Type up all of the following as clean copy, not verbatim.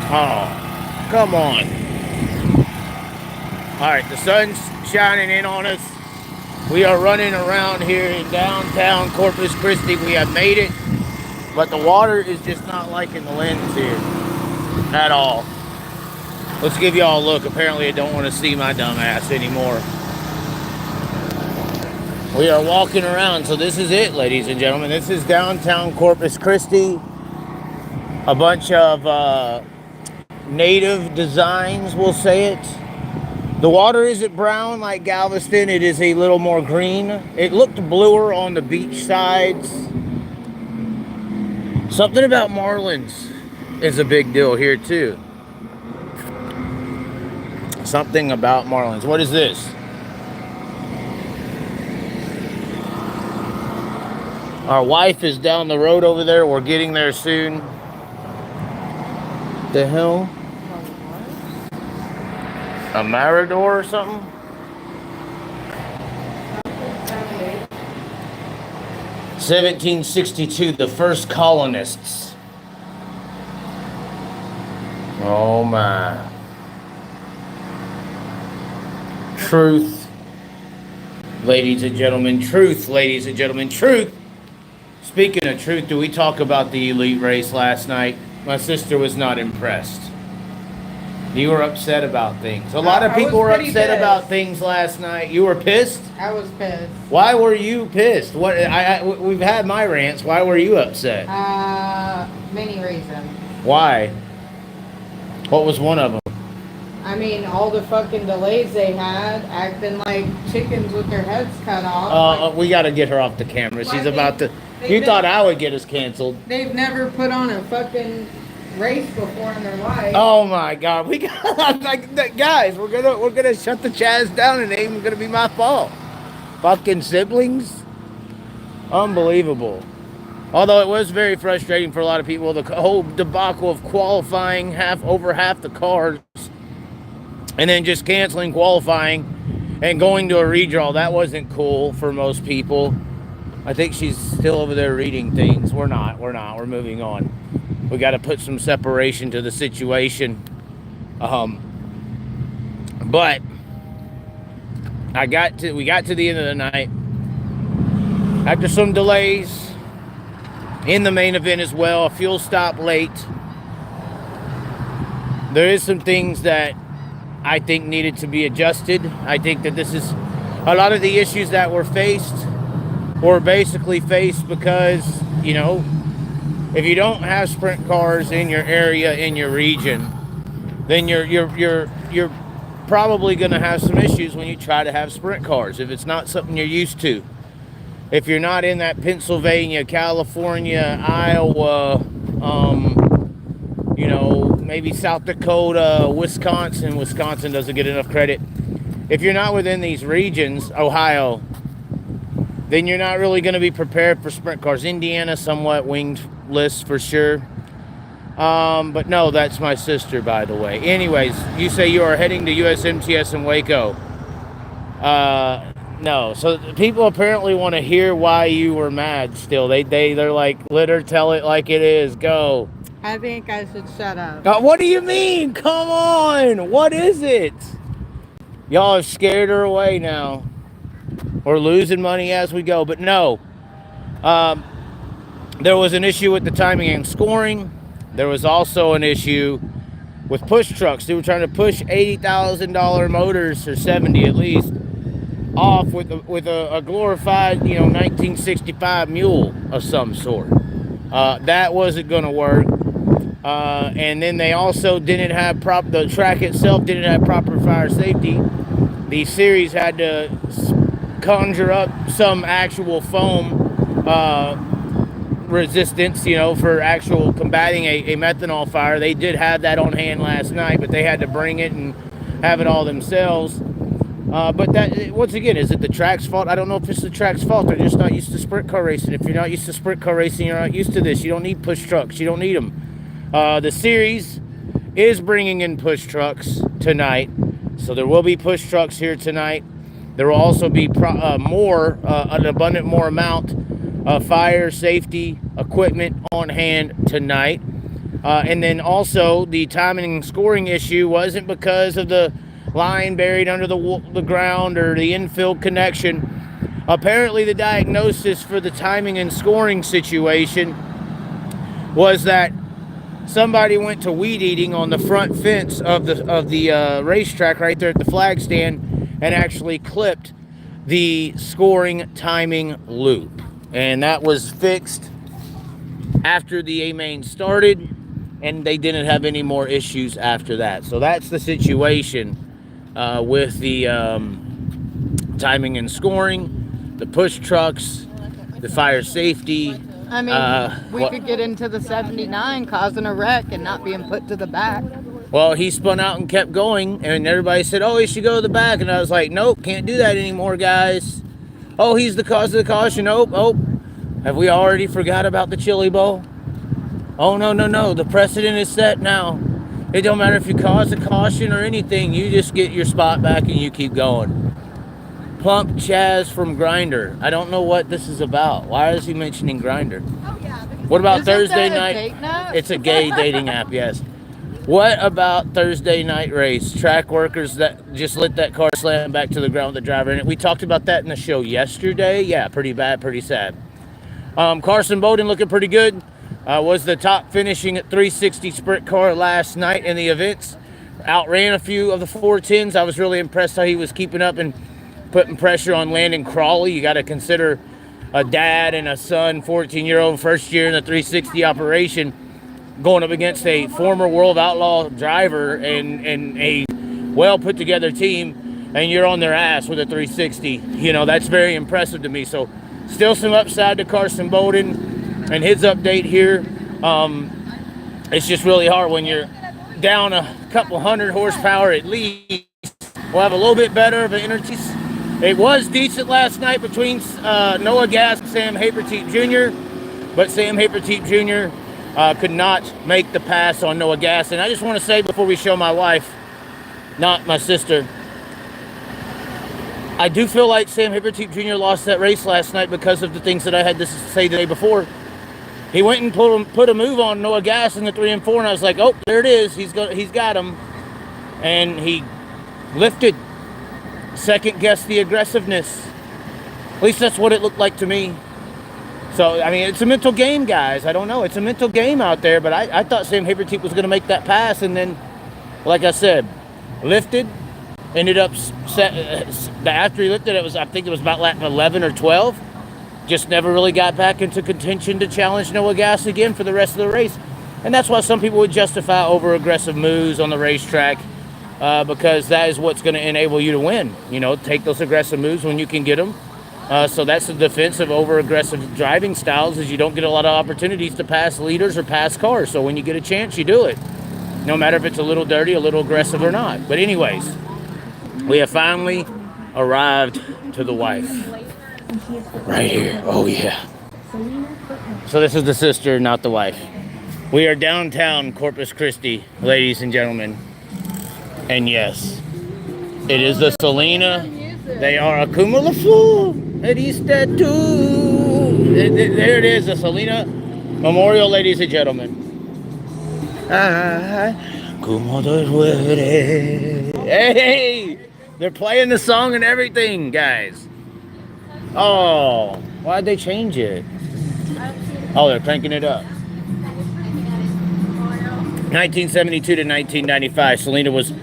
Oh, come on. All right, the sun's shining in on us. We are running around here in downtown Corpus Christi. We have made it, but the water is just not liking the lens here at all. Let's give y'all a look. Apparently, I don't want to see my dumb ass anymore. We are walking around, so this is it, ladies and gentlemen. This is downtown Corpus Christi. A bunch of native designs, we'll say it. The water isn't brown like Galveston. It is a little more green. It looked bluer on the beach sides. Something about marlins is a big deal here, too. Something about marlins. What is this? Our wife is down the road over there. We're getting there soon. The hell? A Marador or something? 1762, the first colonists. Oh my. Truth, ladies and gentlemen. Truth, ladies and gentlemen. Truth. Speaking of truth, do we talk about the elite race last night? My sister was not impressed. You were upset about things. A lot of people were upset about things last night. You were pissed? I was pissed. Why were you pissed? We've had my rants. Why were you upset? Many reasons. Why? What was one of them? I mean, all the fucking delays they had, acting like chickens with their heads cut off. We got to get her off the camera. She's about to... You thought I would get us canceled. They've never put on a fucking race before in their life. Oh my God, we got guys. We're gonna shut the Chaz down, and it ain't even gonna be my fault. Fucking siblings, unbelievable. Although it was very frustrating for a lot of people, the whole debacle of qualifying over half the cars, and then just canceling qualifying and going to a redraw. That wasn't cool for most people. I think she's still over there reading things. We're not. We're moving on. We got to put some separation to the situation. But we got to the end of the night. After some delays in the main event as well, a fuel stop late. There is some things that I think needed to be adjusted. I think that this is a lot of the issues that were basically faced because, you know, if you don't have sprint cars in your area, in your region, then you're probably going to have some issues when you try to have sprint cars. If it's not something you're used to, if you're not in that Pennsylvania, California, Iowa, maybe South Dakota, Wisconsin. Wisconsin doesn't get enough credit. If you're not within these regions, Ohio, then you're not really going to be prepared for sprint cars. Indiana, somewhat wingless for sure. But no, that's my sister, by the way. Anyways, you say you are heading to USMTS in Waco. No. So people apparently want to hear why you were mad still. They're like, let her tell it like it is. Go. I think I should shut up. What do you mean? Come on. What is it? Y'all have scared her away now. We're losing money as we go. But no. There was an issue with the timing and scoring. There was also an issue with push trucks. They were trying to push $80,000 motors, or 70 at least, off with a glorified, 1965 mule of some sort. That wasn't going to work. And then they also didn't have the track itself didn't have proper fire safety. The series had to conjure up some actual foam resistance, for actual combating a methanol fire. They did have that on hand last night, but they had to bring it and have it all themselves. But that, once again, is it the track's fault? I don't know if it's the track's fault. They're just not used to sprint car racing. If you're not used to sprint car racing, you're not used to this. You don't need push trucks. You don't need them. The series is bringing in push trucks tonight. So there will be push trucks here tonight. There will also be an abundant more amount of fire safety equipment on hand tonight. And then also the timing and scoring issue wasn't because of the line buried under the ground or the infield connection. Apparently the diagnosis for the timing and scoring situation was that somebody went to weed eating on the front fence of the racetrack right there at the flag stand and actually clipped the scoring timing loop. And that was fixed after the A-main started, and they didn't have any more issues after that. So that's the situation with the timing and scoring, the push trucks, the fire safety. I mean, we could get into the 79 causing a wreck and not being put to the back. Well, he spun out and kept going, and everybody said, oh, he should go to the back. And I was like, nope, can't do that anymore, guys. Oh, he's the cause of the caution. Nope. Oh, have we already forgot about the Chili Bowl? Oh, no. The precedent is set now. It don't matter if you cause a caution or anything. You just get your spot back and you keep going. Plump Chaz from Grindr. I don't know what this is about. Why is he mentioning Grindr? Oh, yeah. What about Isn't Thursday that a night? date night? It's a gay dating app, yes. What about Thursday night race? Track workers that just let that car slam back to the ground with the driver in it. We talked about that in the show yesterday. Yeah, pretty bad, pretty sad. Carson Bowden looking pretty good. Was the top finishing at 360 sprint car last night in the events. Outran a few of the 410s. I was really impressed how he was keeping up and putting pressure on Landon Crawley. You got to consider a dad and a son, 14-year-old, first year in the 360 operation, going up against a former World Outlaw driver and a well put together team, and you're on their ass with a 360. You know, that's very impressive to me. So still some upside to Carson Bowden and his update here. It's just really hard when you're down a couple hundred horsepower at least. We'll have a little bit better of an energy. It was decent last night between Noah Gass and Sam Haperteep Jr., but Sam Haperteep Jr. Could not make the pass on Noah Gass. And I just want to say before we show my wife, not my sister, I do feel like Sam Haperteep Jr. lost that race last night because of the things that I had to say the day before. He went and put a move on Noah Gass in the 3 and 4, and I was like, oh, there it is. He's got him. And he lifted, second-guessed the aggressiveness. At least that's what it looked like to me. So, I mean, it's a mental game, guys. I don't know. It's a mental game out there, but I thought Sam Haperteep was going to make that pass, and then, like I said, lifted, ended up, after he lifted, I think it was about lap 11 or 12, just never really got back into contention to challenge Noah Gass again for the rest of the race. And that's why some people would justify over-aggressive moves on the racetrack, because that is what's going to enable you to win. You know, take those aggressive moves when you can get them. So that's the defense of over-aggressive driving styles, is you don't get a lot of opportunities to pass leaders or pass cars. So when you get a chance, you do it, no matter if it's a little dirty, a little aggressive or not. But anyways, we have finally arrived to the wife. Right here. Oh, yeah. So this is the sister, not the wife. We are downtown Corpus Christi, ladies and gentlemen. And yes, it is the Selena. They are a cumulafu. It is tattoo. There it is, the Selena Memorial, ladies and gentlemen. Hey, they're playing the song and everything, guys. Oh, why'd they change it? Oh, they're cranking it up. 1972 to 1995, Selena was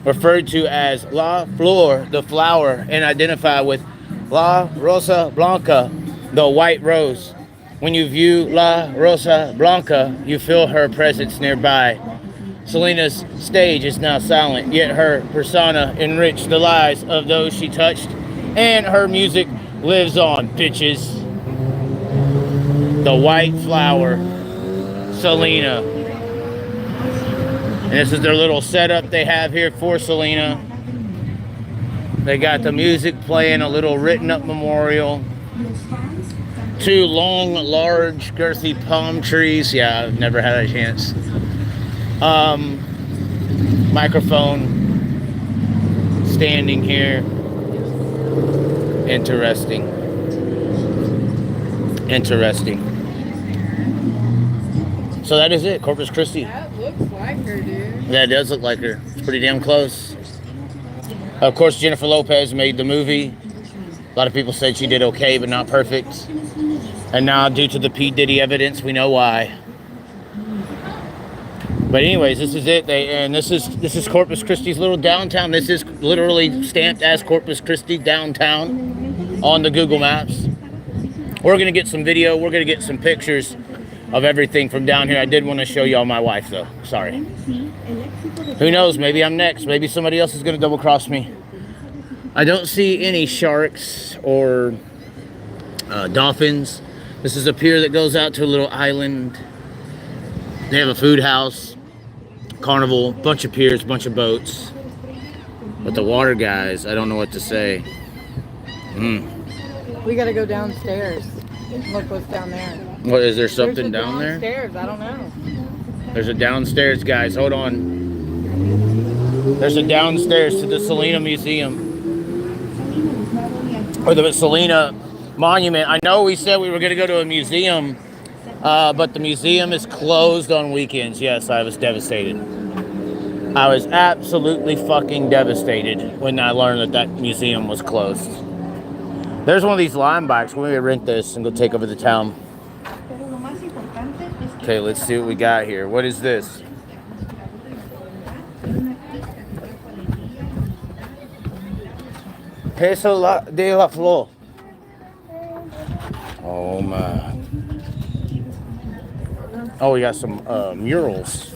referred to as La Flor, the flower, and identified with La Rosa Blanca, the white rose. When you view La Rosa Blanca, you feel her presence nearby. Selena's stage is now silent, yet her persona enriched the lives of those she touched, and her music lives on, bitches. The white flower, Selena. And this is their little setup they have here for Selena. They got the music playing, a little written up memorial. 2 long, large, girthy palm trees. Yeah, I've never had a chance. Microphone standing here. Interesting. So that is it, Corpus Christi. That looks like her, dude. Yeah, it does look like her. It's pretty damn close. Of course, Jennifer Lopez made the movie. A lot of people said she did okay, but not perfect. And now, due to the P. Diddy evidence, we know why. But anyways, this is it. This is Corpus Christi's little downtown. This is literally stamped as Corpus Christi downtown on the Google Maps. We're gonna get some video. We're gonna get some pictures of everything from down here. I did want to show y'all my wife, though. Sorry. Who knows? Maybe I'm next. Maybe somebody else is gonna double cross me. I don't see any sharks or dolphins. This is a pier that goes out to a little island. They have a food house, carnival, bunch of piers, bunch of boats. But the water guys, I don't know what to say. We gotta go downstairs. Look what's down there. What, is there something down there? Downstairs, I don't know. There's a downstairs, guys. Hold on. There's a downstairs to the Selena Museum. Or the Selena Monument. I know we said we were going to go to a museum, but the museum is closed on weekends. Yes, I was devastated. I was absolutely fucking devastated when I learned that that museum was closed. There's one of these Lime bikes. We're going to rent this and go take over the town. Okay, let's see what we got here. What is this? Peso de la Flor. Oh my. Oh, we got some murals.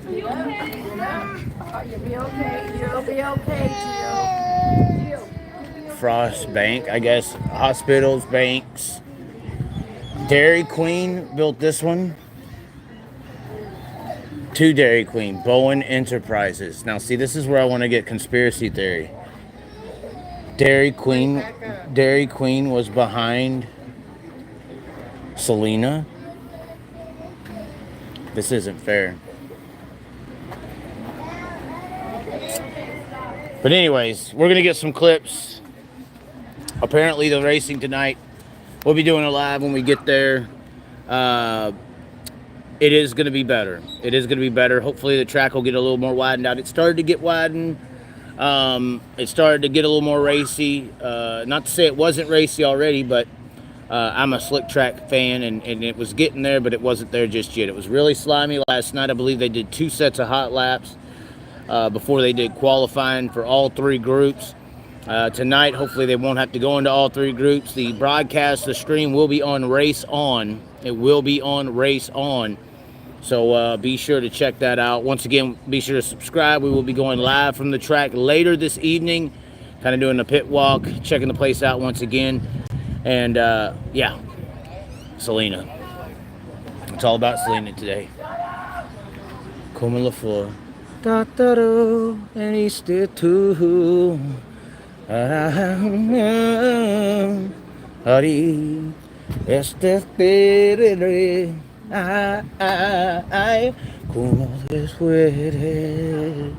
You'll be okay. You'll be okay, Jill. Frost Bank, I guess. Hospitals, banks. Dairy Queen built this one. To Dairy Queen, Bowen Enterprises. Now, see, this is where I want to get conspiracy theory. Dairy Queen was behind Selena. This isn't fair. But anyways, we're gonna get some clips. Apparently, the racing tonight. We'll be doing a live when we get there. It is going to be better. It is going to be better. Hopefully the track will get a little more widened out. It started to get widened. It started to get a little more racy. Not to say it wasn't racy already, but I'm a slick track fan, and it was getting there, but it wasn't there just yet. It was really slimy last night. I believe they did 2 sets of hot laps before they did qualifying for all 3 groups. Tonight, hopefully they won't have to go into all 3 groups. The broadcast, the stream will be on Race On. It will be on Race On. So be sure to check that out. Once again, be sure to subscribe. We will be going live from the track later this evening. Kind of doing a pit walk, checking the place out once again. And yeah, Selena. It's all about Selena today. Como la flor. Tataro and Easter too. Ari, este tere, ay, como después.